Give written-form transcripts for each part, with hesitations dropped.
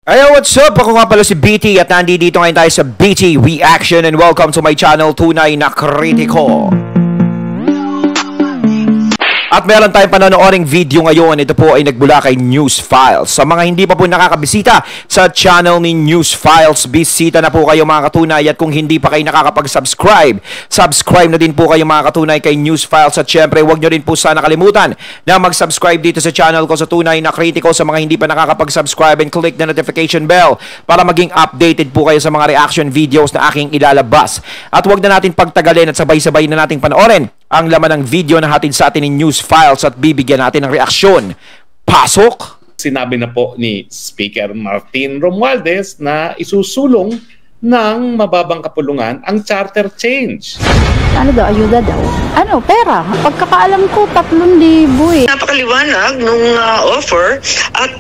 Ayo, what's up? Ako nga pala si BT at nandito ngayon tayo sa BT Reaction and welcome to my channel, Tunay na Kritiko. At meron tayong panonooring video ngayon. Ito po ay nagbula kay News Files. Sa mga hindi pa po nakakabisita sa channel ni News Files, bisita na po kayo mga katunay. At kung hindi pa kayo nakakapag-subscribe, subscribe na din po kayo mga katunay kay News Files. At syempre, huwag nyo rin po sana kalimutan na mag-subscribe dito sa channel ko sa Tunay na Kritiko sa mga hindi pa nakakapag-subscribe and click the notification bell para maging updated po kayo sa mga reaction videos na aking ilalabas. At huwag na natin pagtagalin at sabay-sabay na nating panoorin ang laman ng video na hatid sa atin ni News Files at bibigyan natin ng reaksyon. Pasok! Sinabi na po ni Speaker Martin Romualdez na isusulong ng mababang kapulungan ang charter change. Ano daw, ayuda daw? Ano, pera. Pagkakaalam ko, 3,000 eh. Napakaliwanag nung offer at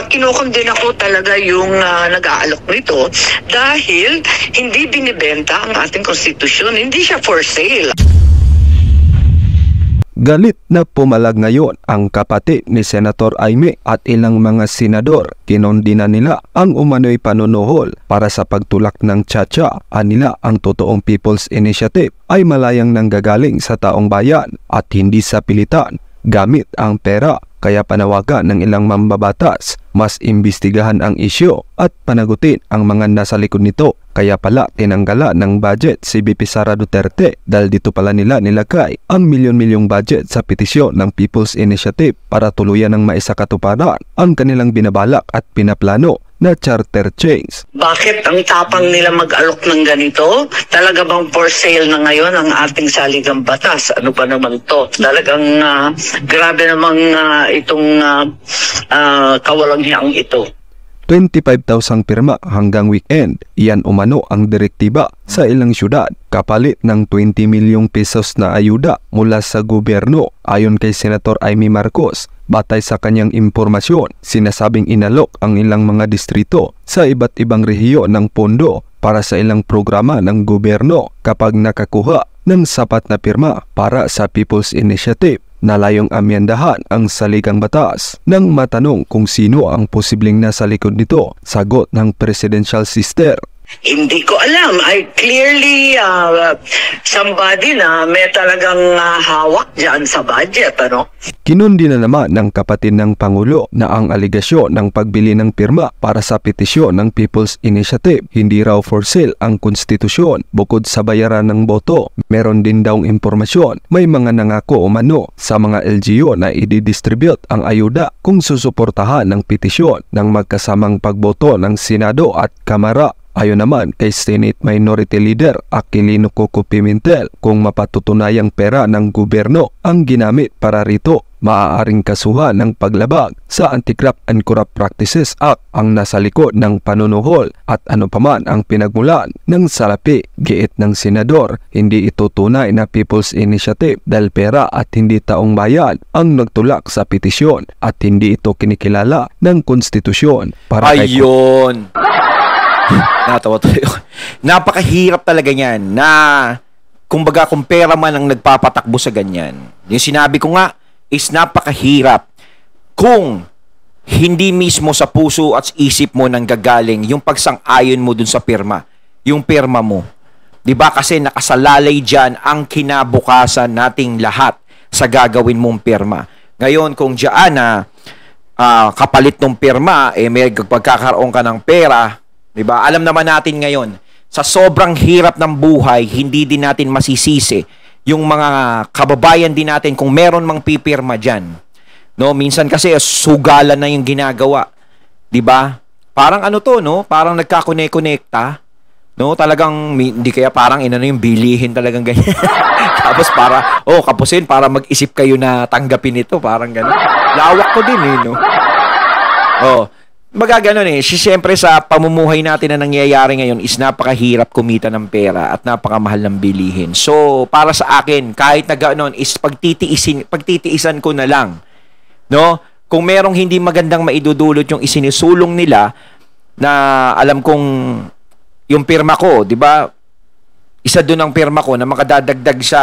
kinokondena ko talaga yung nag-aalok nito dahil hindi binibenta ang ating konstitusyon. Hindi siya for sale. Galit na pumalag ngayon ang kapatid ni Senator Aimee at ilang mga senador. Kinondina nila ang umano'y panunuhol para sa pagtulak ng Chacha. Anila ang totoong People's Initiative ay malayang nanggagaling sa taong bayan at hindi sa pilitan gamit ang pera. Kaya panawagan ng ilang mambabatas, mas imbestigahan ang isyu at panagutin ang mga nasa likod nito. Kaya pala tinanggala ng budget si VP Sara Duterte dahil dito pala nila nilagay ang milyon-milyong budget sa petisyon ng People's Initiative para tuluyan ng maisakatuparan ang kanilang binabalak at pinaplano na charter change. Bakit ang tapang nila mag-alok ng ganito? Talaga bang for sale na ngayon ang ating saligang batas? Ano ba naman to? Talagang grabe namang itong kawalanghiyang ito. 25,000 pirma hanggang weekend. Iyan umano ang direktiba sa ilang syudad kapalit ng 20 milyong pesos na ayuda mula sa gobyerno. Ayon kay Senator Aimee Marcos, batay sa kanyang impormasyon, sinasabing inalok ang ilang mga distrito sa iba't ibang rehiyon ng pondo para sa ilang programa ng gobyerno kapag nakakuha ng sapat na pirma para sa People's Initiative na layong amyendahan ang saligang batas. Nang matanong kung sino ang posibleng nasa likod nito, sagot ng presidential sister: Hindi ko alam. I clearly somebody na may talagang hawak dyan sa budget, ano? Kinundi na naman ng kapatid ng Pangulo na ang aligasyon ng pagbili ng pirma para sa petisyon ng People's Initiative hindi raw for sale ang konstitusyon. Bukod sa bayaran ng boto, meron din daw impormasyon may mga nangako umano sa mga LGU na i-distribute ang ayuda kung susuportahan ng petisyon ng magkasamang pagboto ng Senado at Kamara. Ayon naman kay Senate Minority Leader Aquilino Coco Pimentel, kung mapatutunayang pera ng gobyerno ang ginamit para rito, maaaring kasuhan ng paglabag sa Anti-Graft and Corrupt Practices Act ang nasa likod ng panunuhol at ano paman ang pinagmulan ng salapi. Giit ng senador, hindi ito tunay na People's Initiative dahil pera at hindi taong bayan ang nagtulak sa petisyon at hindi ito kinikilala ng konstitusyon. Para ayun! Natawa tayo. Napakahirap talaga niyan na kumbaga kung pera man ang nagpapatakbo sa ganyan. Yung sinabi ko nga is napakahirap kung hindi mismo sa puso at isip mo nang gagaling yung pagsang-ayon mo dun sa pirma. Yung pirma mo. 'Di ba kasi nakasalalay diyan ang kinabukasan nating lahat sa gagawin mong pirma. Ngayon kung diyan na kapalit ng pirma may pagkakaroon ka ng pera, diba? Alam naman natin ngayon, sa sobrang hirap ng buhay, hindi din natin masisisi yung mga kababayan din natin kung meron mang pipirma dyan. No? Minsan kasi sugalan na yung ginagawa. Diba? Parang ano to, no? Parang nagkakonekta. No? Talagang, hindi kaya parang inano yung bilihin talagang ganyan. Tapos para, kapusin, para mag-isip kayo na tanggapin ito. Parang gano'n. Lawak ko din no? Magaganon siyempre sa pamumuhay natin na nangyayari ngayon is napakahirap kumita ng pera at napakamahal ng bilihin. So, para sa akin, kahit na gano'n is pagtitiisan ko na lang. No? Kung merong hindi magandang maidudulot yung isinisulong nila na alam kong yung pirma ko, 'di ba? Isa doon ang pirma ko na makadadagdag sa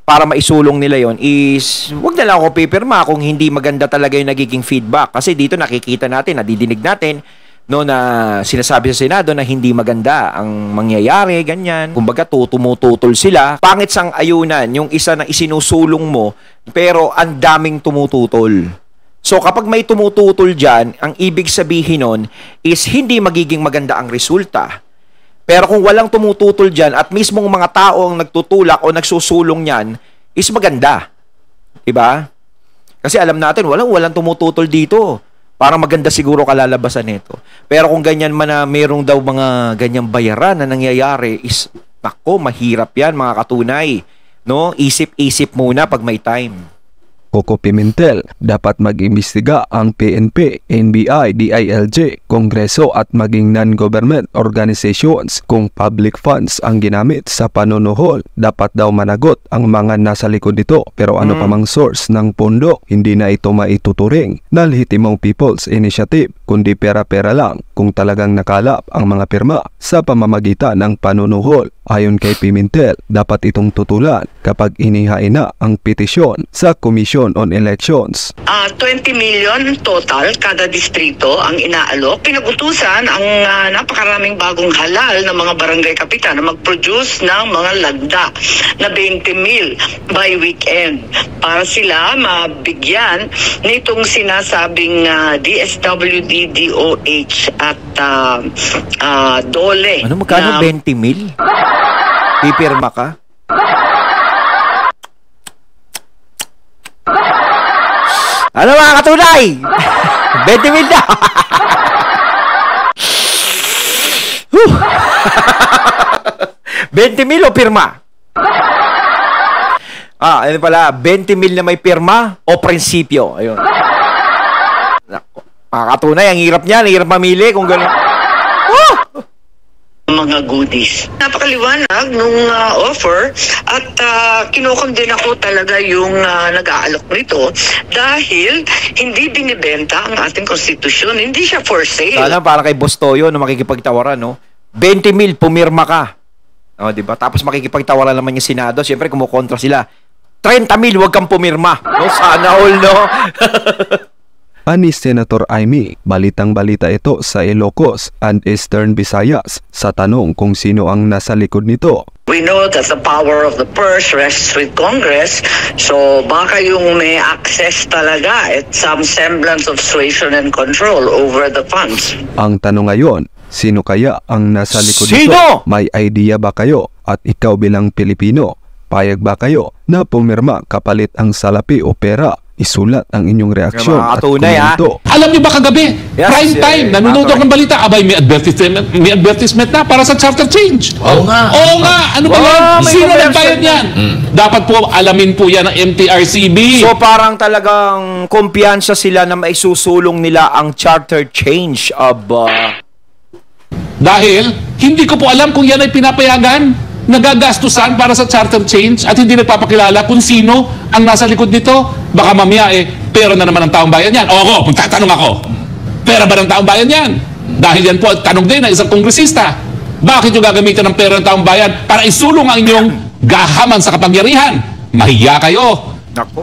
para maisulong nila yon is wag na lang ako pipirma kung hindi maganda talaga yung nagiging feedback. Kasi dito nakikita natin, nadidinig natin, no, na sinasabi sa Senado na hindi maganda ang mangyayari, ganyan. Kumbaga, tumututol sila. Pangit sang ayunan, yung isa na isinusulong mo, pero ang daming tumututol. So, kapag may tumututol dyan, ang ibig sabihin nun is hindi magiging maganda ang resulta. Pero kung walang tumututol dyan at mismong mga tao ang nagtutulak o nagsusulong niyan, is maganda. Diba? Kasi alam natin, walang tumututol dito. Parang maganda siguro kalalabasan nito. Pero kung ganyan man na mayroong daw mga ganyang bayaran na nangyayari, is, nako, mahirap yan mga katunay. No? Isip-isip muna pag may time. Coco Pimentel, dapat mag-imbestiga ang PNP, NBI, DILG, Kongreso at maging non-government organizations kung public funds ang ginamit sa panunuhol. Dapat daw managot ang mga nasa likod nito, pero ano pa mang source ng pondo, hindi na ito maituturing na lehitimong People's Initiative, kundi pera-pera lang kung talagang nakalap ang mga pirma sa pamamagitan ng panunuhol. Ayon kay Pimentel, dapat itong tutulan kapag inihain na ang petisyon sa Commission on Elections. 20 million total kada distrito ang inaalok. Pinag-utusan ang napakaraming bagong halal na mga barangay kapitan na mag-produce ng mga lagda na 20 mil by weekend para sila mabigyan nitong sinasabing DSWD, DOH at DOLE. Ano, magkano 20 mil? Pipirma ka? Ano mga katunay? 20 mil na! 20 mil o pirma? Ano pala, 20 mil na may pirma o prinsipyo? Ayun. Mga katunay, ang hirap niyan, ang hirap mamili kung gano'n. Mga goodies. Napakaliwanag nung offer at kinokondena ko talaga yung nag-aalok nito dahil hindi binibenta ang ating konstitusyon. Hindi siya for sale. Sana para kay Bostoyo na makikipagtawaran, no? 20 mil, pumirma ka. O, diba? Tapos makikipagtawaran naman yung Senado. Siyempre, kumukontra sila. 30 mil, huwag kang pumirma. No? Sana all, no? Ani Senator Amy, balitang-balita ito sa Ilocos and Eastern Visayas sa tanong kung sino ang nasa likod nito. We know that the power of the purse rests with Congress, so baka yung may access talaga at some semblance of suasion and control over the funds. Ang tanong ngayon, sino kaya ang nasa likod Sino? nito? May idea ba kayo? At ikaw bilang Pilipino, payag ba kayo na pumirma kapalit ang salapi o pera? Isulat ang inyong reaksyon at komento. Alam niyo ba kagabi, Yes, prime time, nanonood ako ng balita, abay may advertisement na para sa charter change. Oo nga. Oo nga, ano ba yan? may Sino commercial nagbayad yan? Dapat po alamin po yan ng MTRCB. So parang talagang kumpiyansa sila na maisusulong nila ang charter change of... Dahil hindi ko po alam kung yan ay pinapayagan, nagagastusan para sa charter change at hindi nagpapakilala kung sino ang nasa likod nito. Baka mamaya pera na naman ng taong bayan yan. Oo, magtatanong ako. Pera ba ng taong bayan yan? Dahil yan po, tanong din na isang kongresista. Bakit yung gagamitan ng pera ng taong bayan para isulong ang inyong gahaman sa kapangyarihan? Mahiya kayo.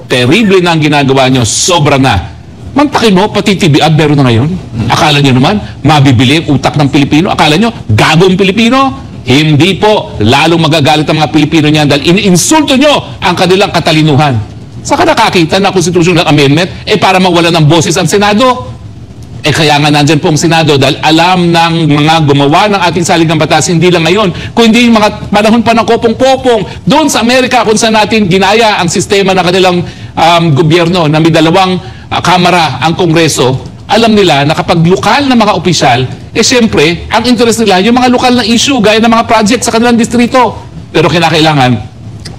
Terrible na ang ginagawa nyo. Sobra na. Mantakin mo, pati TV ad meron na ngayon. Akala nyo naman, mabibili ang utak ng Pilipino. Akala nyo, gago ang Pilipino. Hindi po, lalong magagalit ang mga Pilipino niyan dahil iniinsulto nyo ang kanilang katalinuhan. Saka nakakita na constitutional amendment para mawala ng boses ang Senado. Kaya nga nandyan po ang Senado dahil alam ng mga gumawa ng ating saligang batas, hindi lang ngayon, kundi yung mga panahon pa ng kopong-kopong doon sa Amerika kung saan natin ginaya ang sistema ng kanilang gobyerno na may dalawang kamara ang Kongreso. Alam nila na kapag lokal na mga opisyal, siyempre, ang interest nila, yung mga lokal na issue, gaya ng mga project sa kanilang distrito. Pero kinakailangan,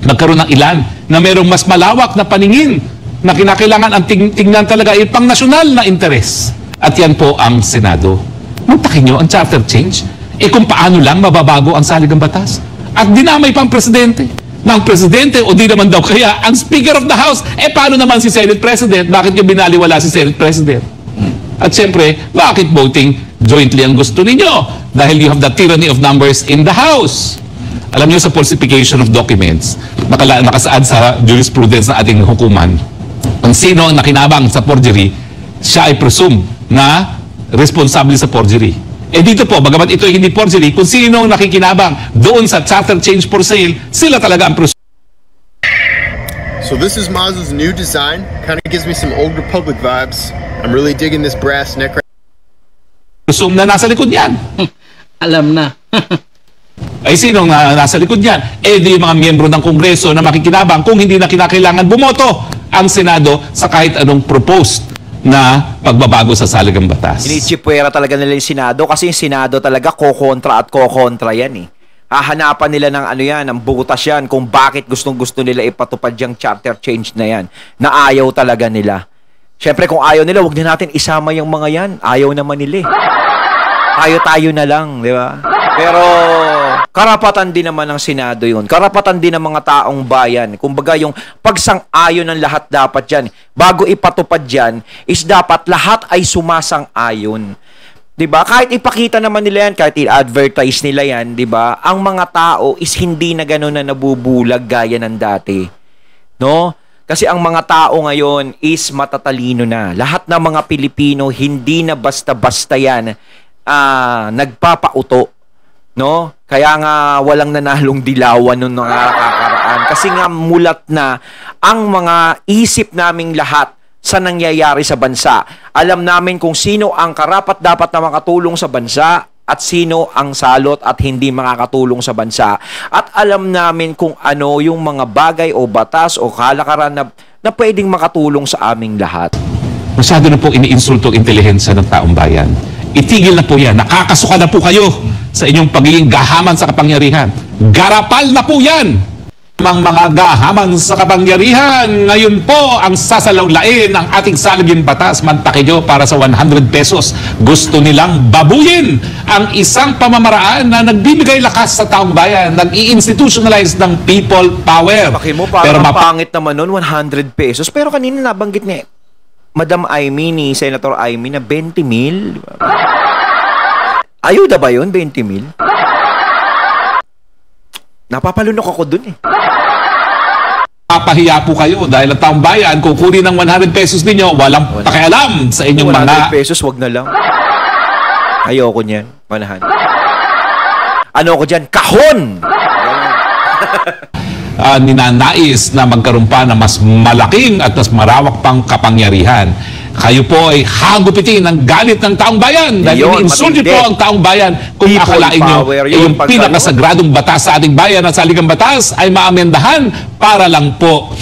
magkaroon ng ilan na mayroong mas malawak na paningin na kinakailangan ang tingnan talaga ay pang-nasyonal na interes. At yan po ang Senado. Mantakin nyo ang charter change, kung paano lang mababago ang saligang batas. At dinamay pang presidente. Ng presidente o di naman daw kaya ang Speaker of the House, paano naman si Senate President? Bakit nyo binaliwala si Senate President? At siyempre, bakit voting jointly ang gusto ninyo? Dahil you have the tyranny of numbers in the House. Alam niyo sa falsification of documents, nakasaad sa jurisprudence ng ating hukuman, kung sino ang nakinabang sa forgery, siya ay presume na responsable sa forgery. Eh dito po, bagamat ito ay hindi forgery, kung sino ang nakikinabang doon sa charter change for sale, sila talaga ang presume. So this is Mazda's new design. Kind of gives me some Old Republic vibes. I'm really digging this brass neck. Presume na nasa likod yan. Alam na. Ay sino nasa likod yan? Eh di mga miyembro ng Kongreso na makikinabang kung hindi na kinakailangan bumoto ang Senado sa kahit anong proposed na pagbabago sa saligang batas. Inichipwera talaga nila yung Senado kasi yung Senado talaga kokontra at kokontra yan eh. Hahanapan nila ng ano yan, ng butas yan kung bakit gustong-gusto nila ipatupad yung charter change na yan na ayaw talaga nila. Siyempre kung ayaw nila, wag na natin isama yung mga yan. Ayaw naman nila eh. Tayo-tayo na lang, di ba? Pero karapatan din naman ng Senado yun. Karapatan din ng mga taong bayan. Kumbaga yung pagsang-ayon ng lahat dapat yan. Bago ipatupad yan, is dapat lahat ay sumasang-ayon. 'Di ba? Kahit ipakita naman nila yan, kahit i-advertise nila yan, 'di ba? Ang mga tao is hindi na gano'n na nabubulag gaya ng dati. No? Kasi ang mga tao ngayon is matatalino na. Lahat ng mga Pilipino hindi na basta-basta yan nagpapauto. No? Kaya nga walang nanalong dilawan nung nakakaraan. Kasi nga mulat na ang mga isip naming lahat sa nangyayari sa bansa. Alam namin kung sino ang karapat-dapat na makatulong sa bansa at sino ang salot at hindi makakatulong sa bansa. At alam namin kung ano yung mga bagay o batas o kalakaran na pwedeng makatulong sa aming lahat. Masyado na po iniinsulto ang intelihensya ng taong bayan. Itigil na po yan. Nakakasuka na po kayo sa inyong pagiging gahaman sa kapangyarihan. Garapal na po yan! Mga gahaman sa kapangyarihan, ngayon po ang sasalawlain ng ating saliging batas, mantakidyo para sa 100 pesos. Gusto nilang babuyin ang isang pamamaraan na nagbibigay lakas sa taong bayan, nag-i-institutionalize ng people power. Paki mo, parang pangit naman nun, 100 pesos. Pero kanina nabanggit ni Madam Amy, ni Senator Amy, na 20 mil. Ayuda ba yun, 20 mil? Napapalunok ako dun eh. Papahiya po kayo dahil ang taong bayan, kukunin ng 100 pesos ninyo, walang pakialam sa inyong 100 pesos, wag na lang. Ayoko niyan, manahan. Ano ko dyan? Kahon! Ninanais na magkaroon pa ng mas malaking at mas marawak pang kapangyarihan. Kayo po ay hagupitin ng galit ng taong bayan dahil iniinsulto po ang taong bayan kung akalain nyo yung pinakasagradong batas sa ating bayan at saligang batas ay maamendahan para lang po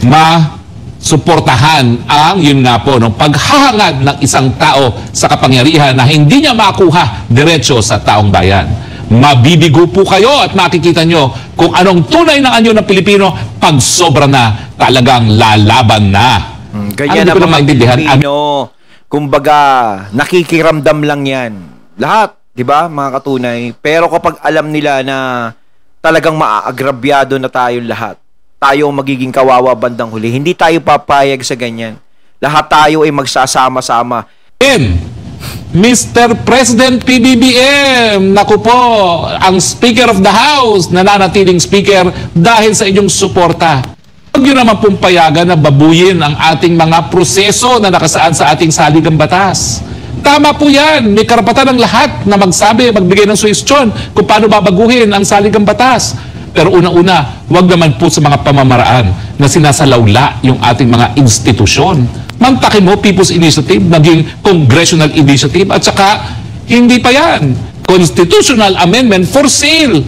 masuportahan ang yun nga po, paghahangad ng isang tao sa kapangyarihan na hindi niya makuha diretso sa taong bayan. Mabibigo po kayo at makikita nyo kung anong tunay ng anyo ng Pilipino pag sobra na talagang lalaban na. Ganyan na mga Pilipino. Kumbaga, nakikiramdam lang yan. Lahat, di ba, mga katunay? Pero kapag alam nila na talagang maaagrabyado na tayo lahat, tayo magiging kawawa bandang huli, hindi tayo papayag sa ganyan. Lahat tayo ay magsasama-sama. Mr. President PBBM, naku po, ang Speaker of the House, nananatiling Speaker dahil sa inyong suporta. Huwag nyo naman pong payagan na babuyin ang ating mga proseso na nakasaad sa ating saligang batas. Tama po yan. May karapatan ng lahat na magsabi, magbigay ng suhestyon kung paano babaguhin ang saligang batas. Pero una-una, huwag naman po sa mga pamamaraan na sinasalawla yung ating mga institusyon. Mantakin mo, People's Initiative, naging Congressional Initiative, at saka, hindi pa yan. Constitutional Amendment for sale.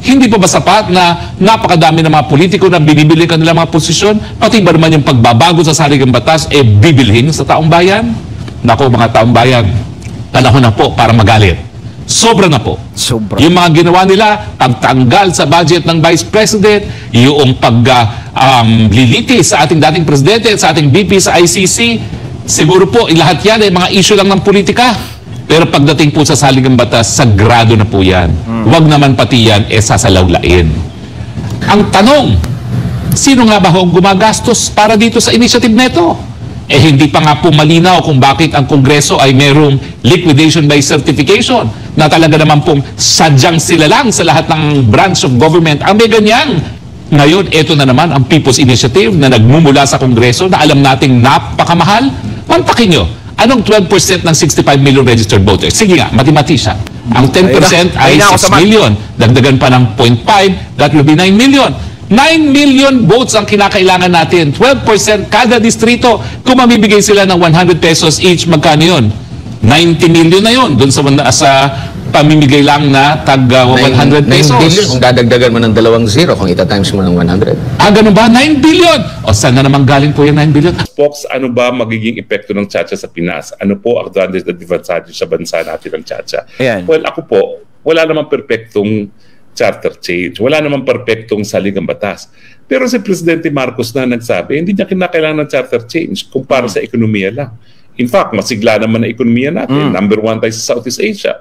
Hindi pa ba sapat na napakadami ng mga politiko na binibili kanilang mga posisyon? Pati ba naman yung pagbabago sa saligang batas bibilhin sa taong bayan? Nako mga taong bayan, panahon na po para magalit. Sobra na po. Sobra. Yung mga ginawa nila, pagtanggal sa budget ng Vice President, yung pagliliti sa ating dating Presidente at sa ating VP sa ICC, siguro po, lahat yan ay mga issue lang ng politika. Pero pagdating po sa saligang batas, sagrado na po yan. Huwag naman pati yan, sasalawlain. Ang tanong, sino nga ba ho gumagastos para dito sa initiative neto? hindi pa nga po malinaw kung bakit ang Kongreso ay merong liquidation by certification na talaga naman pong sadyang sila lang sa lahat ng branch of government ang may ganyan. Ngayon, ito na naman ang People's Initiative na nagmumula sa Kongreso na alam nating napakamahal. Mantakin nyo, anong 12% ng 65 million registered voters? Sige nga, mathematician. Ang 10% ay 6 million. Dagdagan pa ng 0.5, that will be 9 million. 9 million votes ang kinakailangan natin. 12% kada distrito. Kung mamibigay sila ng 100 pesos each, magkano yun? 90 million na yun. Doon sa pamimigay lang na tag 100 pesos. 9 billion kung dadagdagan mo ng 2 zero kung ita-times mo ng 100. Ganun ba? 9 billion! O saan na naman galing po yung 9 billion? Fox, ano ba magiging epekto ng Chacha sa Pinas? Ano po ang advantage at disadvantage sa bansa natin ng Chacha? Ayan. Well, ako po, wala namang perpektong charter change. Wala namang perpektong saligang batas. Pero si Presidente Marcos na nagsabi, hindi niya kinakailangan ng charter change kumpara sa ekonomiya lang. In fact, masigla naman ang ekonomiya natin. Number 1 tayo sa Southeast Asia.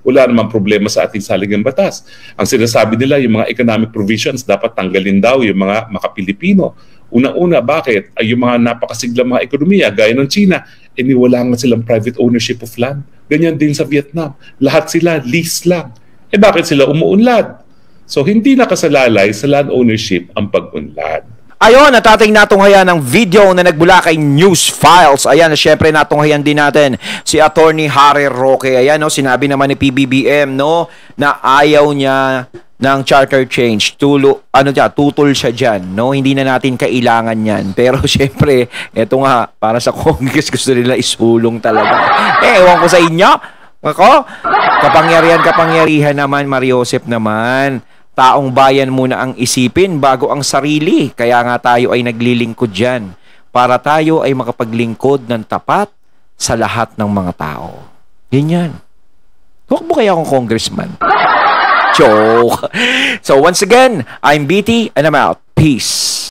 Wala namang problema sa ating saligang batas. Ang sinasabi nila, yung mga economic provisions, dapat tanggalin daw yung mga maka-Pilipino. Una-una, bakit? Ay yung mga napakasiglang mga ekonomiya, gaya ng China, wala nga silang private ownership of land. Ganyan din sa Vietnam. Lahat sila, lease lang. Bakit sila umuunlad? So, hindi nakasalalay sa land ownership ang pag-unlad. Ayon, at ating natunghayan ng video na nagbula kay News Files. Ayan, syempre natunghayan din natin si Attorney Harry Roque. Ayan, no, sinabi naman ni PBBM, no, na ayaw niya ng charter change. Tutol siya dyan, no? Hindi na natin kailangan yan. Pero syempre, eto nga, para sa Congress, gusto nila isulong talaga. Ewan ko sa inyo. Ako, kapangyarihan naman, Mariosep naman. Taong bayan muna ang isipin bago ang sarili. Kaya nga tayo ay naglilingkod dyan para tayo ay makapaglingkod ng tapat sa lahat ng mga tao. Ganyan. Huwag mo kaya akong congressman. Joke. So once again, I'm BT and I'm out. Peace.